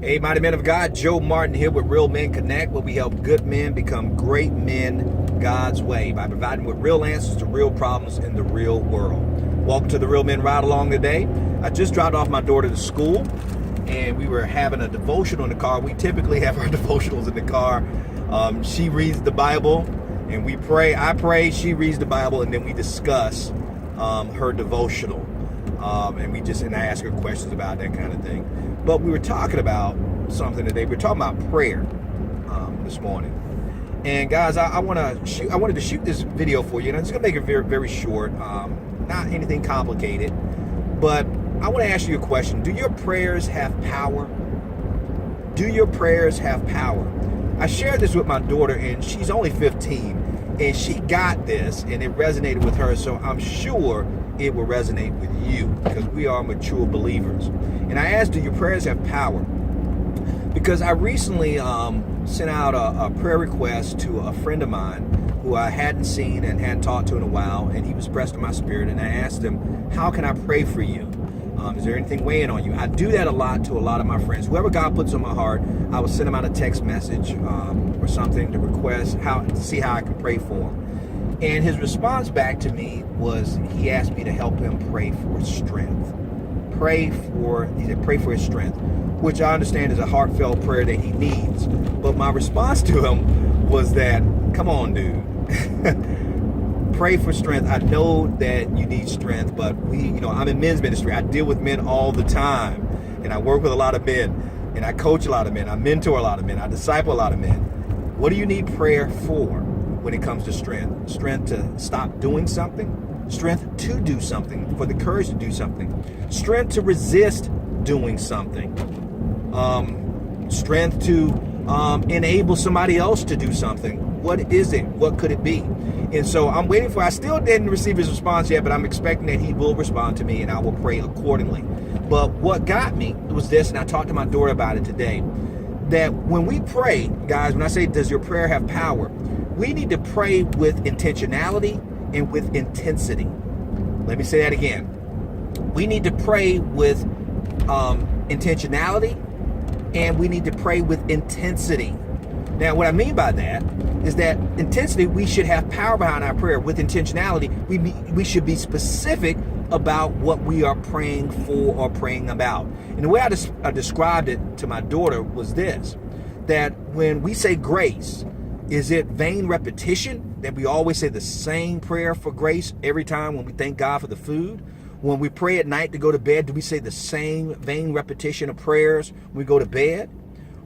Hey, mighty men of God, Joe Martin here with Real Men Connect, where we help good men become great men God's way by providing with real answers to real problems in the real world. Welcome to the Real Men Ride Along today. I just dropped off my daughter to school, and we were having a devotional in the car. We typically have our devotionals in the car. She reads the Bible, and we pray. I pray, she reads the Bible, and then we discuss her devotional. And I ask her questions about that kind of thing. But we were talking about something today. We were talking about prayer this morning. And guys, I wanted to shoot this video for you, and I'm just gonna make it very, very short. Not anything complicated, but I want to ask you a question. Do your prayers have power? Do your prayers have power? I shared this with my daughter, and she's only 15, and she got this, and it resonated with her. So I'm sure it will resonate with you because we are mature believers. And I asked, do your prayers have power? Because I recently sent out a prayer request to a friend of mine who I hadn't seen and hadn't talked to in a while, and he was pressed in my spirit, and I asked him, how can I pray for you? Is there anything weighing on you? I do that a lot to a lot of my friends. Whoever God puts on my heart, I will send them out a text message or something to request to see how I can pray for them. And his response back to me was, he asked me to help him pray for strength. He said, pray for his strength, which I understand is a heartfelt prayer that he needs. But my response to him was that, come on, dude. Pray for strength. I know that you need strength, but I'm in men's ministry. I deal with men all the time, and I work with a lot of men, and I coach a lot of men. I mentor a lot of men. I disciple a lot of men. What do you need prayer for when it comes to strength? Strength to stop doing something, strength to do something, for the courage to do something, strength to resist doing something, strength to enable somebody else to do something. What is it? What could it be? And so I'm waiting I still didn't receive his response yet, but I'm expecting that he will respond to me and I will pray accordingly. But what got me was this, and I talked to my daughter about it today, that when we pray, guys, when I say, does your prayer have power? We need to pray with intentionality and with intensity. Let me say that again. We need to pray with intentionality, and we need to pray with intensity. Now, what I mean by that is that intensity, we should have power behind our prayer. With intentionality, we should be specific about what we are praying for or praying about. And the way I described it to my daughter was this, that when we say grace, is it vain repetition, that we always say the same prayer for grace every time when we thank God for the food? When we pray at night to go to bed, do we say the same vain repetition of prayers when we go to bed?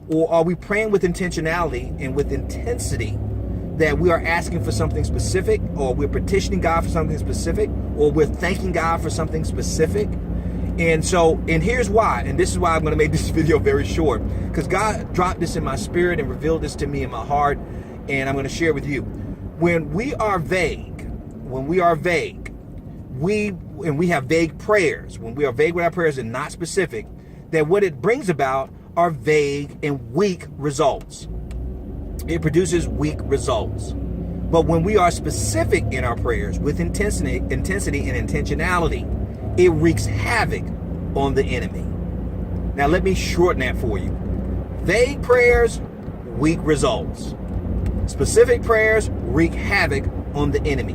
Or are we praying with intentionality and with intensity, that we are asking for something specific, or we're petitioning God for something specific, or we're thanking God for something specific? And here's why, and this is why I'm going to make this video very short, because God dropped this in my spirit and revealed this to me in my heart, and I'm going to share with you. When we are vague, and we have vague prayers, when we are vague with our prayers and not specific, that what it brings about are vague and weak results. It produces weak results. But when we are specific in our prayers with intensity and intentionality, it wreaks havoc on the enemy. Now let me shorten that for you. Vague prayers, weak results. Specific prayers wreak havoc on the enemy.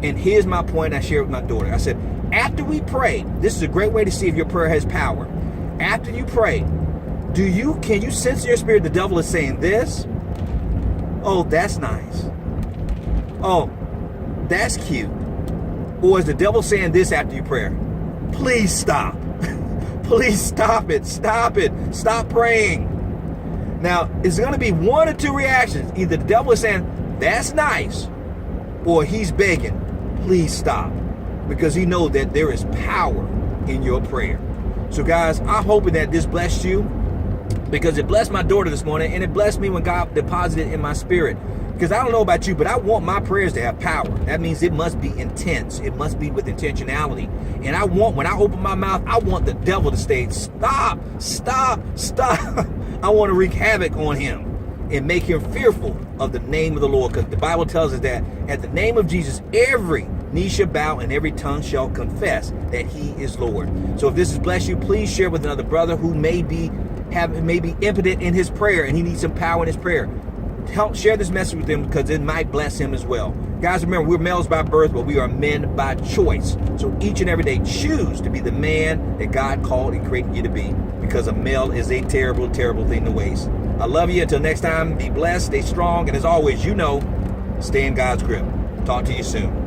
And here's my point I shared with my daughter. I said, after we pray, this is a great way to see if your prayer has power. After you pray, can you sense in your spirit the devil is saying this? Oh, that's nice. Oh, that's cute. Or is the devil saying this after you pray? Please stop. Please stop it. Stop it. Stop praying. Now, it's going to be one or two reactions. Either the devil is saying, that's nice, or he's begging, please stop. Because he knows that there is power in your prayer. So guys, I'm hoping that this blessed you, because it blessed my daughter this morning, and it blessed me when God deposited in my spirit. Because I don't know about you, but I want my prayers to have power. That means it must be intense. It must be with intentionality. And when I open my mouth, I want the devil to say, stop, stop, stop. I want to wreak havoc on him and make him fearful of the name of the Lord. Because the Bible tells us that at the name of Jesus, every knee shall bow and every tongue shall confess that he is Lord. So if this has blessed you, please share with another brother who may be may be impotent in his prayer and he needs some power in his prayer. Help share this message with him because it might bless him as well. Guys, remember, we're males by birth, but we are men by choice. So each and every day, choose to be the man that God called and created you to be, because a male is a terrible, terrible thing to waste. I love you. Until next time, be blessed, stay strong, and as always, stay in God's grip. Talk to you soon.